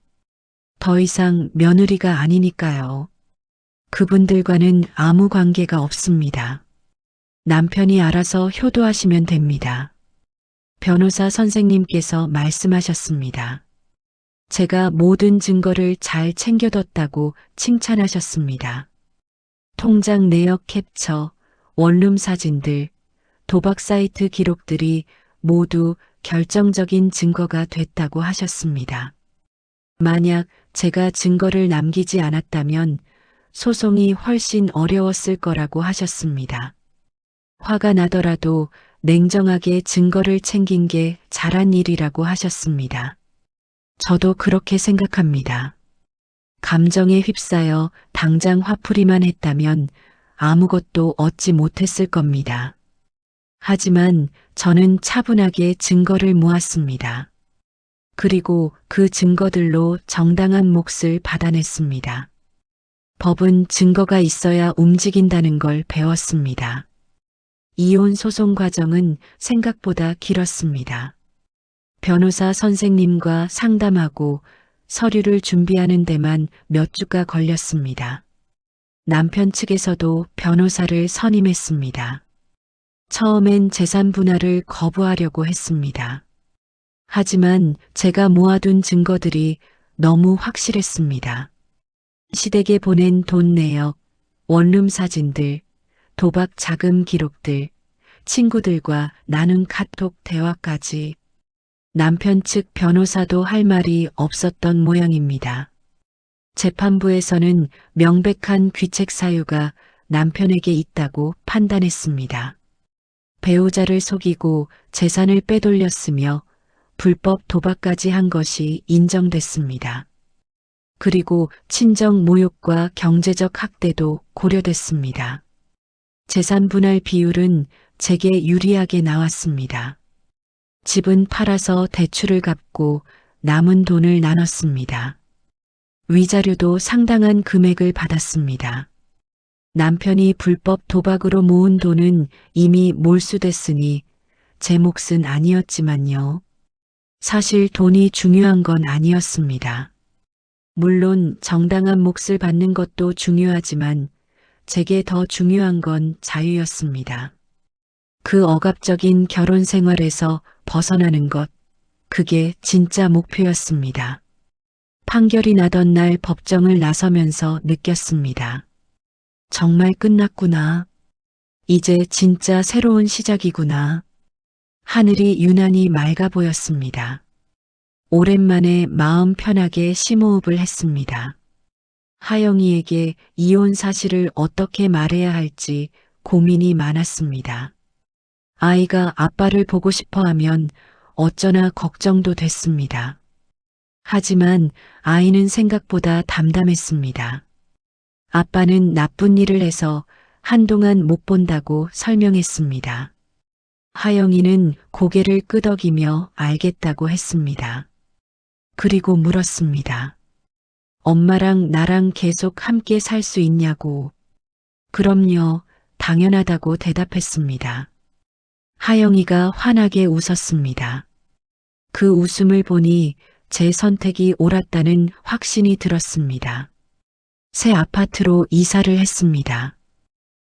더 이상 며느리가 아니니까요. 그분들과는 아무 관계가 없습니다. 남편이 알아서 효도하시면 됩니다. 변호사 선생님께서 말씀하셨습니다. 제가 모든 증거를 잘 챙겨뒀다고 칭찬하셨습니다. 통장 내역 캡처, 원룸 사진들, 도박 사이트 기록들이 모두 결정적인 증거가 됐다고 하셨습니다. 만약 제가 증거를 남기지 않았다면 소송이 훨씬 어려웠을 거라고 하셨습니다. 화가 나더라도 냉정하게 증거를 챙긴 게 잘한 일이라고 하셨습니다. 저도 그렇게 생각합니다. 감정에 휩싸여 당장 화풀이만 했다면 아무것도 얻지 못했을 겁니다. 하지만 저는 차분하게 증거를 모았습니다. 그리고 그 증거들로 정당한 몫을 받아냈습니다. 법은 증거가 있어야 움직인다는 걸 배웠습니다. 이혼 소송 과정은 생각보다 길었습니다. 변호사 선생님과 상담하고 서류를 준비하는 데만 몇 주가 걸렸습니다. 남편 측에서도 변호사를 선임했습니다. 처음엔 재산 분할을 거부하려고 했습니다. 하지만 제가 모아둔 증거들이 너무 확실했습니다. 시댁에 보낸 돈 내역, 원룸 사진들, 도박 자금 기록들, 친구들과 나눈 카톡 대화까지 남편 측 변호사도 할 말이 없었던 모양입니다. 재판부에서는 명백한 귀책 사유가 남편에게 있다고 판단했습니다. 배우자를 속이고 재산을 빼돌렸으며 불법 도박까지 한 것이 인정됐습니다. 그리고 친정 모욕과 경제적 학대도 고려됐습니다. 재산 분할 비율은 제게 유리하게 나왔습니다. 집은 팔아서 대출을 갚고 남은 돈을 나눴습니다. 위자료도 상당한 금액을 받았습니다. 남편이 불법 도박으로 모은 돈은 이미 몰수됐으니 제 몫은 아니었지만요. 사실 돈이 중요한 건 아니었습니다. 물론 정당한 몫을 받는 것도 중요하지만 제게 더 중요한 건 자유였습니다. 그 억압적인 결혼 생활에서 벗어나는 것, 그게 진짜 목표였습니다. 판결이 나던 날 법정을 나서면서 느꼈습니다. 정말 끝났구나. 이제 진짜 새로운 시작이구나. 하늘이 유난히 맑아 보였습니다. 오랜만에 마음 편하게 심호흡을 했습니다. 하영이에게 이혼 사실을 어떻게 말해야 할지 고민이 많았습니다. 아이가 아빠를 보고 싶어 하면 어쩌나 걱정도 됐습니다. 하지만 아이는 생각보다 담담했습니다. 아빠는 나쁜 일을 해서 한동안 못 본다고 설명했습니다. 하영이는 고개를 끄덕이며 알겠다고 했습니다. 그리고 물었습니다. 엄마랑 나랑 계속 함께 살 수 있냐고. 그럼요, 당연하다고 대답했습니다. 하영이가 환하게 웃었습니다. 그 웃음을 보니 제 선택이 옳았다는 확신이 들었습니다. 새 아파트로 이사를 했습니다.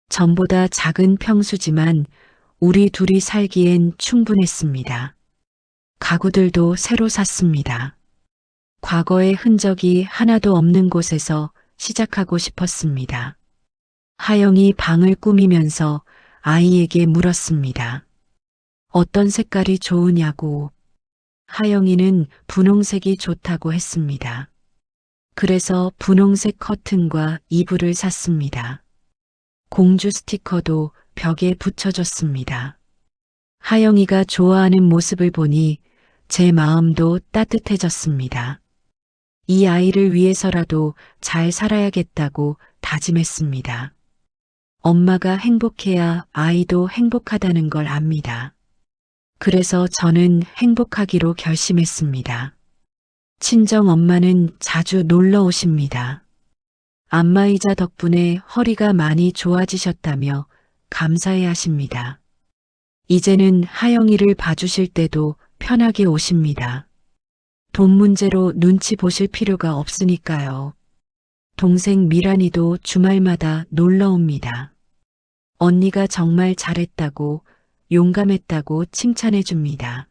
전보다 작은 평수지만 우리 둘이 살기엔 충분했습니다. 가구들도 새로 샀습니다. 과거의 흔적이 하나도 없는 곳에서 시작하고 싶었습니다. 하영이 방을 꾸미면서 아이에게 물었습니다. 어떤 색깔이 좋으냐고. 하영이는 분홍색이 좋다고 했습니다. 그래서 분홍색 커튼과 이불을 샀습니다. 공주 스티커도 벽에 붙여줬습니다. 하영이가 좋아하는 모습을 보니 제 마음도 따뜻해졌습니다. 이 아이를 위해서라도 잘 살아야겠다고 다짐했습니다. 엄마가 행복해야 아이도 행복하다는 걸 압니다. 그래서 저는 행복하기로 결심했습니다. 친정 엄마는 자주 놀러 오십니다. 안마의자 덕분에 허리가 많이 좋아지셨다며 감사해 하십니다. 이제는 하영이를 봐주실 때도 편하게 오십니다. 돈 문제로 눈치 보실 필요가 없으니까요. 동생 미란이도 주말마다 놀러 옵니다. 언니가 정말 잘했다고, 용감했다고 칭찬해 줍니다.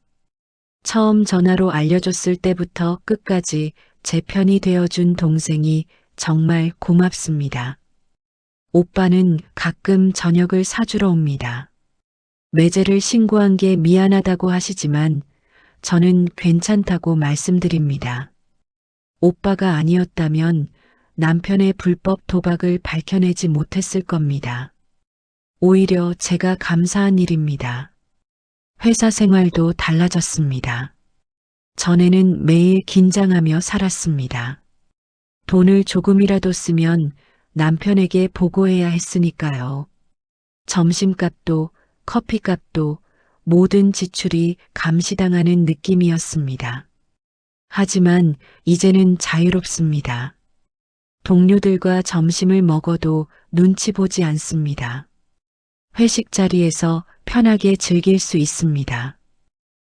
처음 전화로 알려줬을 때부터 끝까지 제 편이 되어준 동생이 정말 고맙습니다. 오빠는 가끔 저녁을 사주러 옵니다. 매제를 신고한 게 미안하다고 하시지만 저는 괜찮다고 말씀드립니다. 오빠가 아니었다면 남편의 불법 도박을 밝혀내지 못했을 겁니다. 오히려 제가 감사한 일입니다. 회사 생활도 달라졌습니다. 전에는 매일 긴장하며 살았습니다. 돈을 조금이라도 쓰면 남편에게 보고해야 했으니까요. 점심값도 커피값도 모든 지출이 감시당하는 느낌이었습니다. 하지만 이제는 자유롭습니다. 동료들과 점심을 먹어도 눈치 보지 않습니다. 회식 자리에서 편하게 즐길 수 있습니다.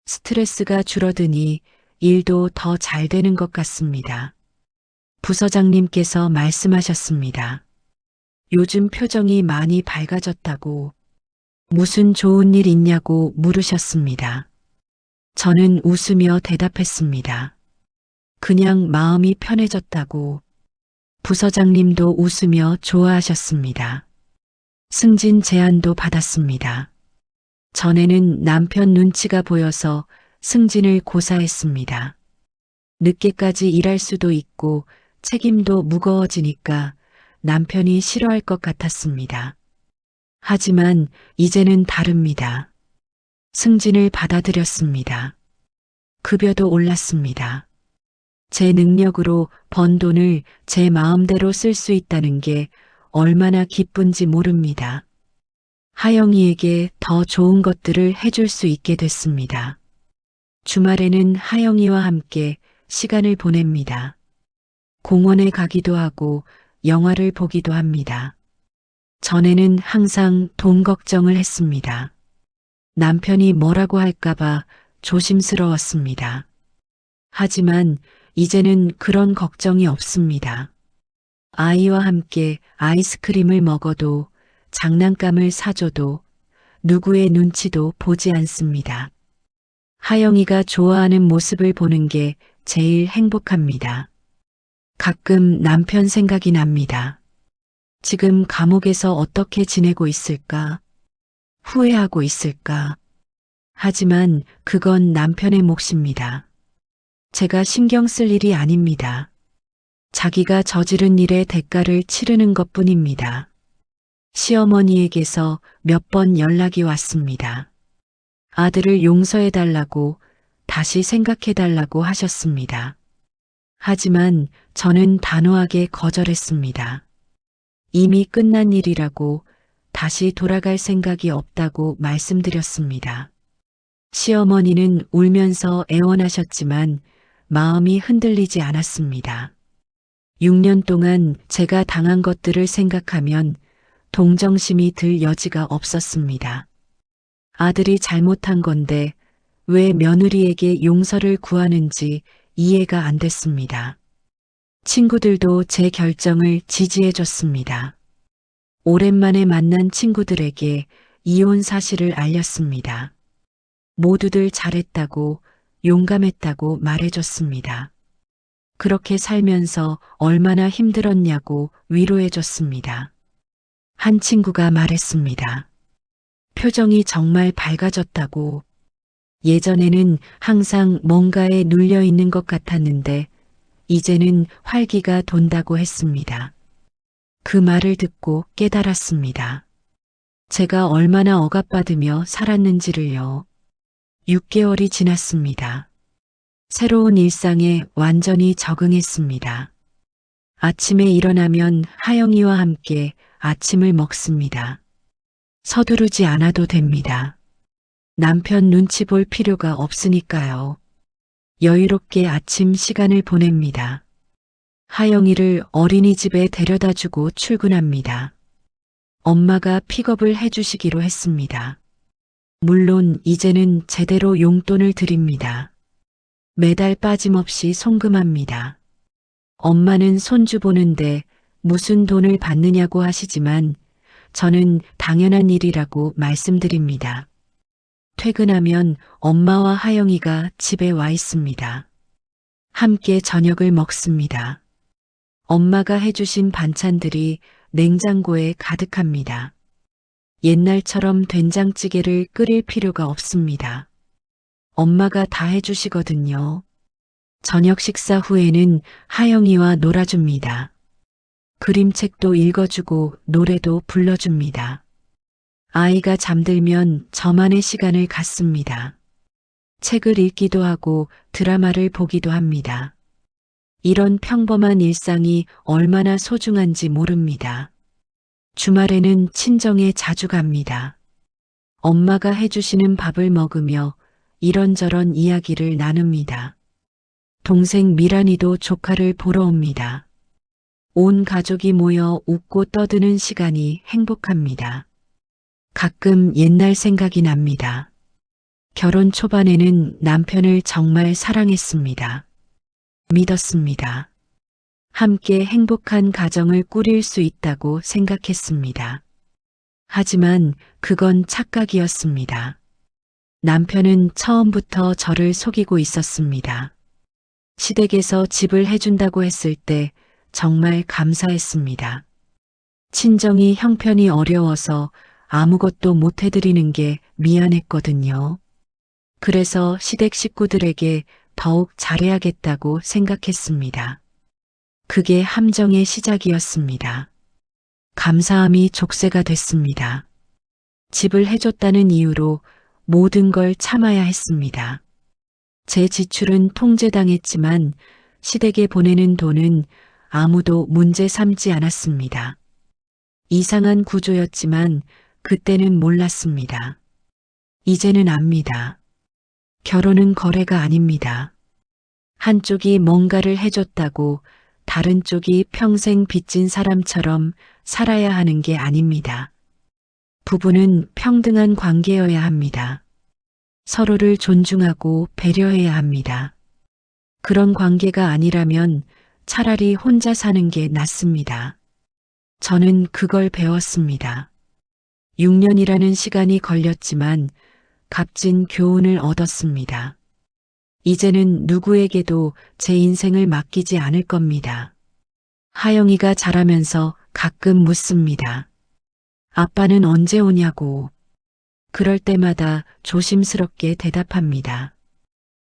스트레스가 줄어드니 일도 더 잘 되는 것 같습니다. 부서장님께서 말씀하셨습니다. 요즘 표정이 많이 밝아졌다고, 무슨 좋은 일 있냐고 물으셨습니다. 저는 웃으며 대답했습니다. 그냥 마음이 편해졌다고. 부서장님도 웃으며 좋아하셨습니다. 승진 제안도 받았습니다. 전에는 남편 눈치가 보여서 승진을 고사했습니다. 늦게까지 일할 수도 있고 책임도 무거워지니까 남편이 싫어할 것 같았습니다. 하지만 이제는 다릅니다. 승진을 받아들였습니다. 급여도 올랐습니다. 제 능력으로 번 돈을 제 마음대로 쓸 수 있다는 게 얼마나 기쁜지 모릅니다. 하영이에게 더 좋은 것들을 해줄 수 있게 됐습니다. 주말에는 하영이와 함께 시간을 보냅니다. 공원에 가기도 하고 영화를 보기도 합니다. 전에는 항상 돈 걱정을 했습니다. 남편이 뭐라고 할까봐 조심스러웠습니다. 하지만 이제는 그런 걱정이 없습니다. 아이와 함께 아이스크림을 먹어도 장난감을 사줘도 누구의 눈치도 보지 않습니다. 하영이가 좋아하는 모습을 보는 게 제일 행복합니다. 가끔 남편 생각이 납니다. 지금 감옥에서 어떻게 지내고 있을까? 후회하고 있을까? 하지만 그건 남편의 몫입니다. 제가 신경 쓸 일이 아닙니다. 자기가 저지른 일의 대가를 치르는 것뿐입니다. 시어머니에게서 몇 번 연락이 왔습니다. 아들을 용서해달라고, 다시 생각해달라고 하셨습니다. 하지만 저는 단호하게 거절했습니다. 이미 끝난 일이라고, 다시 돌아갈 생각이 없다고 말씀드렸습니다. 시어머니는 울면서 애원하셨지만 마음이 흔들리지 않았습니다. 6년 동안 제가 당한 것들을 생각하면 동정심이 들 여지가 없었습니다. 아들이 잘못한 건데 왜 며느리에게 용서를 구하는지 이해가 안 됐습니다. 친구들도 제 결정을 지지해 줬습니다. 오랜만에 만난 친구들에게 이혼 사실을 알렸습니다. 모두들 잘했다고, 용감했다고 말해줬습니다. 그렇게 살면서 얼마나 힘들었냐고 위로해줬습니다. 한 친구가 말했습니다. 표정이 정말 밝아졌다고. 예전에는 항상 뭔가에 눌려 있는 것 같았는데 이제는 활기가 돈다고 했습니다. 그 말을 듣고 깨달았습니다. 제가 얼마나 억압받으며 살았는지를요. 6개월이 지났습니다. 새로운 일상에 완전히 적응했습니다. 아침에 일어나면 하영이와 함께 아침을 먹습니다. 서두르지 않아도 됩니다. 남편 눈치 볼 필요가 없으니까요. 여유롭게 아침 시간을 보냅니다. 하영이를 어린이집에 데려다주고 출근합니다. 엄마가 픽업을 해주시기로 했습니다. 물론 이제는 제대로 용돈을 드립니다. 매달 빠짐없이 송금합니다. 엄마는 손주 보는데 무슨 돈을 받느냐고 하시지만 저는 당연한 일이라고 말씀드립니다. 퇴근하면 엄마와 하영이가 집에 와 있습니다. 함께 저녁을 먹습니다. 엄마가 해주신 반찬들이 냉장고에 가득합니다. 옛날처럼 된장찌개를 끓일 필요가 없습니다. 엄마가 다 해주시거든요. 저녁 식사 후에는 하영이와 놀아줍니다. 그림책도 읽어주고 노래도 불러줍니다. 아이가 잠들면 저만의 시간을 갖습니다. 책을 읽기도 하고 드라마를 보기도 합니다. 이런 평범한 일상이 얼마나 소중한지 모릅니다. 주말에는 친정에 자주 갑니다. 엄마가 해주시는 밥을 먹으며 이런저런 이야기를 나눕니다. 동생 미란이도 조카를 보러 옵니다. 온 가족이 모여 웃고 떠드는 시간이 행복합니다. 가끔 옛날 생각이 납니다. 결혼 초반에는 남편을 정말 사랑했습니다. 믿었습니다. 함께 행복한 가정을 꾸릴 수 있다고 생각했습니다. 하지만 그건 착각이었습니다. 남편은 처음부터 저를 속이고 있었습니다. 시댁에서 집을 해준다고 했을 때 정말 감사했습니다. 친정이 형편이 어려워서 아무것도 못 해드리는 게 미안했거든요. 그래서 시댁 식구들에게 더욱 잘해야겠다고 생각했습니다. 그게 함정의 시작이었습니다. 감사함이 족쇄가 됐습니다. 집을 해줬다는 이유로 모든 걸 참아야 했습니다. 제 지출은 통제당했지만 시댁에 보내는 돈은 아무도 문제 삼지 않았습니다. 이상한 구조였지만 그때는 몰랐습니다. 이제는 압니다. 결혼은 거래가 아닙니다. 한쪽이 뭔가를 해줬다고 다른 쪽이 평생 빚진 사람처럼 살아야 하는 게 아닙니다. 부부는 평등한 관계여야 합니다. 서로를 존중하고 배려해야 합니다. 그런 관계가 아니라면 차라리 혼자 사는 게 낫습니다. 저는 그걸 배웠습니다. 6년이라는 시간이 걸렸지만 값진 교훈을 얻었습니다. 이제는 누구에게도 제 인생을 맡기지 않을 겁니다. 하영이가 자라면서 가끔 묻습니다. 아빠는 언제 오냐고. 그럴 때마다 조심스럽게 대답합니다.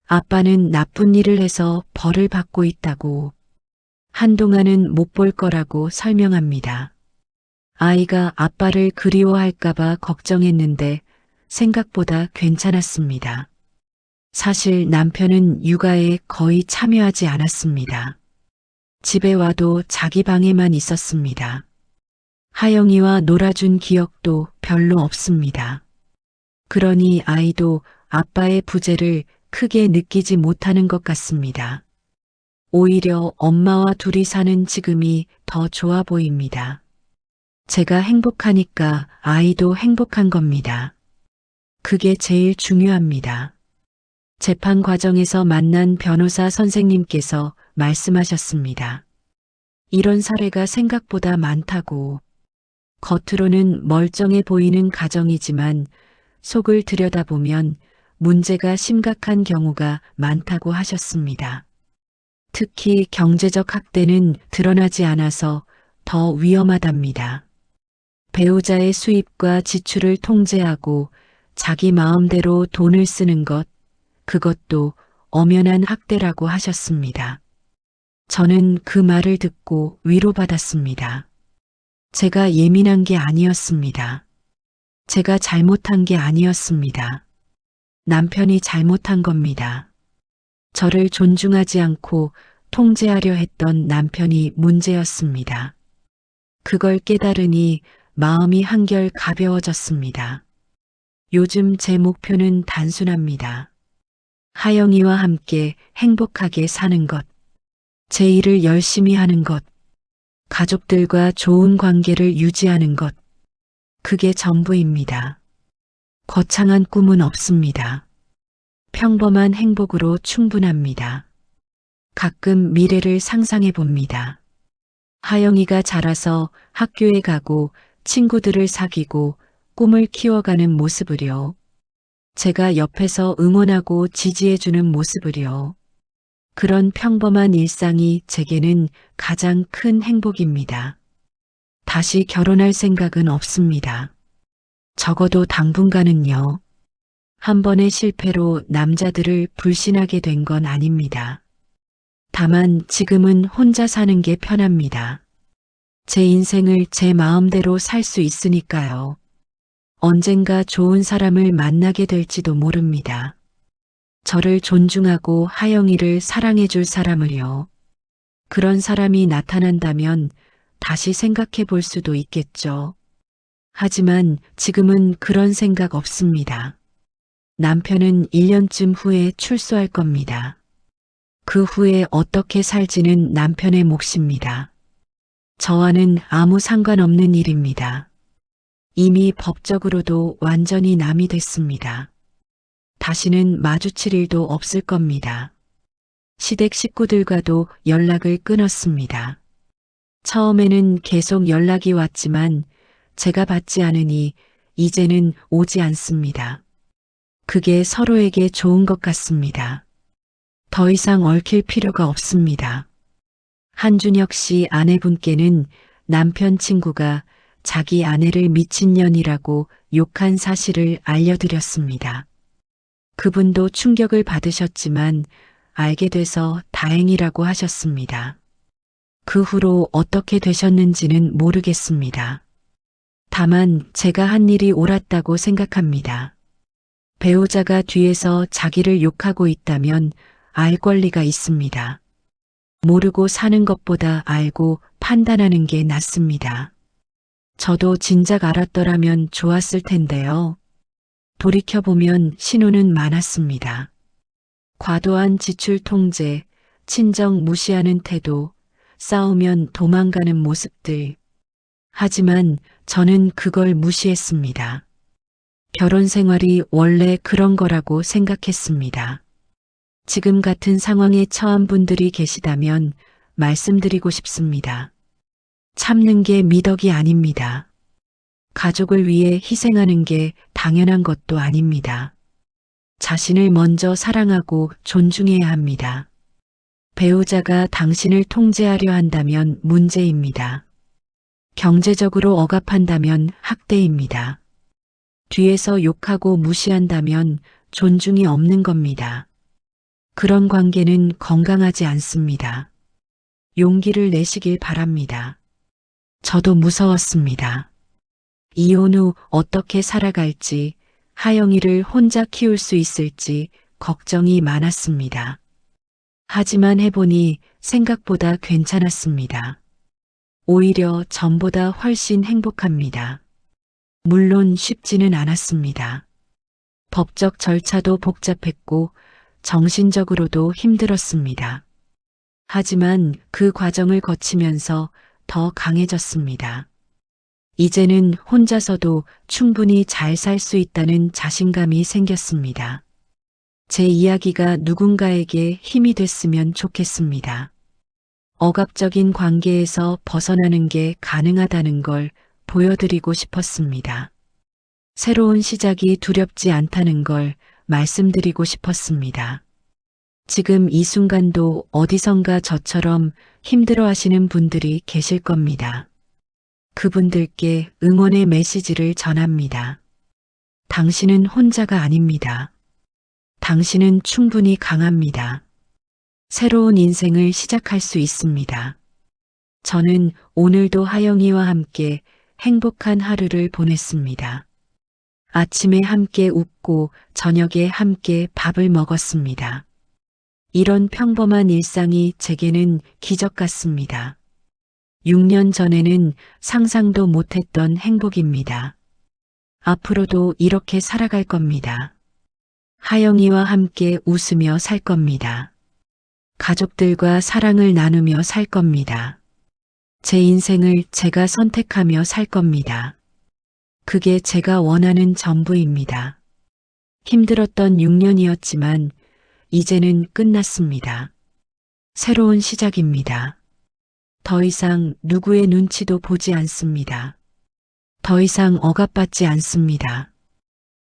아빠는 나쁜 일을 해서 벌을 받고 있다고. 한동안은 못 볼 거라고 설명합니다. 아이가 아빠를 그리워할까봐 걱정했는데 생각보다 괜찮았습니다. 사실 남편은 육아에 거의 참여하지 않았습니다. 집에 와도 자기 방에만 있었습니다. 하영이와 놀아준 기억도 별로 없습니다. 그러니 아이도 아빠의 부재를 크게 느끼지 못하는 것 같습니다. 오히려 엄마와 둘이 사는 지금이 더 좋아 보입니다. 제가 행복하니까 아이도 행복한 겁니다. 그게 제일 중요합니다. 재판 과정에서 만난 변호사 선생님께서 말씀하셨습니다. 이런 사례가 생각보다 많다고. 겉으로는 멀쩡해 보이는 가정이지만 속을 들여다보면 문제가 심각한 경우가 많다고 하셨습니다. 특히 경제적 학대는 드러나지 않아서 더 위험하답니다. 배우자의 수입과 지출을 통제하고 자기 마음대로 돈을 쓰는 것, 그것도 엄연한 학대라고 하셨습니다. 저는 그 말을 듣고 위로받았습니다. 제가 예민한 게 아니었습니다. 제가 잘못한 게 아니었습니다. 남편이 잘못한 겁니다. 저를 존중하지 않고 통제하려 했던 남편이 문제였습니다. 그걸 깨달으니 마음이 한결 가벼워졌습니다. 요즘 제 목표는 단순합니다. 하영이와 함께 행복하게 사는 것, 제 일을 열심히 하는 것, 가족들과 좋은 관계를 유지하는 것, 그게 전부입니다. 거창한 꿈은 없습니다. 평범한 행복으로 충분합니다. 가끔 미래를 상상해 봅니다. 하영이가 자라서 학교에 가고 친구들을 사귀고 꿈을 키워가는 모습을요. 제가 옆에서 응원하고 지지해주는 모습을요. 그런 평범한 일상이 제게는 가장 큰 행복입니다. 다시 결혼할 생각은 없습니다. 적어도 당분간은요. 한 번의 실패로 남자들을 불신하게 된 건 아닙니다. 다만 지금은 혼자 사는 게 편합니다. 제 인생을 제 마음대로 살 수 있으니까요. 언젠가 좋은 사람을 만나게 될지도 모릅니다. 저를 존중하고 하영이를 사랑해 줄 사람을요. 그런 사람이 나타난다면 다시 생각해 볼 수도 있겠죠. 하지만 지금은 그런 생각 없습니다. 남편은 1년쯤 후에 출소할 겁니다. 그 후에 어떻게 살지는 남편의 몫입니다. 저와는 아무 상관없는 일입니다. 이미 법적으로도 완전히 남이 됐습니다. 다시는 마주칠 일도 없을 겁니다. 시댁 식구들과도 연락을 끊었습니다. 처음에는 계속 연락이 왔지만 제가 받지 않으니 이제는 오지 않습니다. 그게 서로에게 좋은 것 같습니다. 더 이상 얽힐 필요가 없습니다. 한준혁 씨 아내분께는 남편 친구가 자기 아내를 미친년이라고 욕한 사실을 알려드렸습니다. 그분도 충격을 받으셨지만 알게 돼서 다행이라고 하셨습니다. 그 후로 어떻게 되셨는지는 모르겠습니다. 다만 제가 한 일이 옳았다고 생각합니다. 배우자가 뒤에서 자기를 욕하고 있다면 알 권리가 있습니다. 모르고 사는 것보다 알고 판단하는 게 낫습니다. 저도 진작 알았더라면 좋았을 텐데요. 돌이켜보면 신호는 많았습니다. 과도한 지출 통제, 친정 무시하는 태도, 싸우면 도망가는 모습들. 하지만 저는 그걸 무시했습니다. 결혼 생활이 원래 그런 거라고 생각했습니다. 지금 같은 상황에 처한 분들이 계시다면 말씀드리고 싶습니다. 참는 게 미덕이 아닙니다. 가족을 위해 희생하는 게 당연한 것도 아닙니다. 자신을 먼저 사랑하고 존중해야 합니다. 배우자가 당신을 통제하려 한다면 문제입니다. 경제적으로 억압한다면 학대입니다. 뒤에서 욕하고 무시한다면 존중이 없는 겁니다. 그런 관계는 건강하지 않습니다. 용기를 내시길 바랍니다. 저도 무서웠습니다. 이혼 후 어떻게 살아갈지, 하영이를 혼자 키울 수 있을지 걱정이 많았습니다. 하지만 해보니 생각보다 괜찮았습니다. 오히려 전보다 훨씬 행복합니다. 물론 쉽지는 않았습니다. 법적 절차도 복잡했고 정신적으로도 힘들었습니다. 하지만 그 과정을 거치면서 더 강해졌습니다. 이제는 혼자서도 충분히 잘 살 수 있다는 자신감이 생겼습니다. 제 이야기가 누군가에게 힘이 됐으면 좋겠습니다. 억압적인 관계에서 벗어나는 게 가능하다는 걸 보여드리고 싶었습니다. 새로운 시작이 두렵지 않다는 걸 말씀드리고 싶었습니다. 지금 이 순간도 어디선가 저처럼 힘들어 하시는 분들이 계실 겁니다. 그분들께 응원의 메시지를 전합니다. 당신은 혼자가 아닙니다. 당신은 충분히 강합니다. 새로운 인생을 시작할 수 있습니다. 저는 오늘도 하영이와 함께 행복한 하루를 보냈습니다. 아침에 함께 웃고 저녁에 함께 밥을 먹었습니다. 이런 평범한 일상이 제게는 기적 같습니다. 6년 전에는 상상도 못했던 행복입니다. 앞으로도 이렇게 살아갈 겁니다. 하영이와 함께 웃으며 살 겁니다. 가족들과 사랑을 나누며 살 겁니다. 제 인생을 제가 선택하며 살 겁니다. 그게 제가 원하는 전부입니다. 힘들었던 6년이었지만 이제는 끝났습니다. 새로운 시작입니다. 더 이상 누구의 눈치도 보지 않습니다. 더 이상 억압받지 않습니다.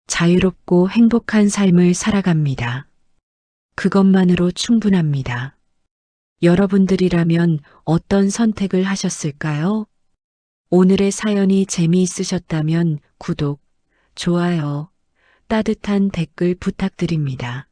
자유롭고 행복한 삶을 살아갑니다. 그것만으로 충분합니다. 여러분들이라면 어떤 선택을 하셨을까요? 오늘의 사연이 재미있으셨다면 구독, 좋아요, 따뜻한 댓글 부탁드립니다.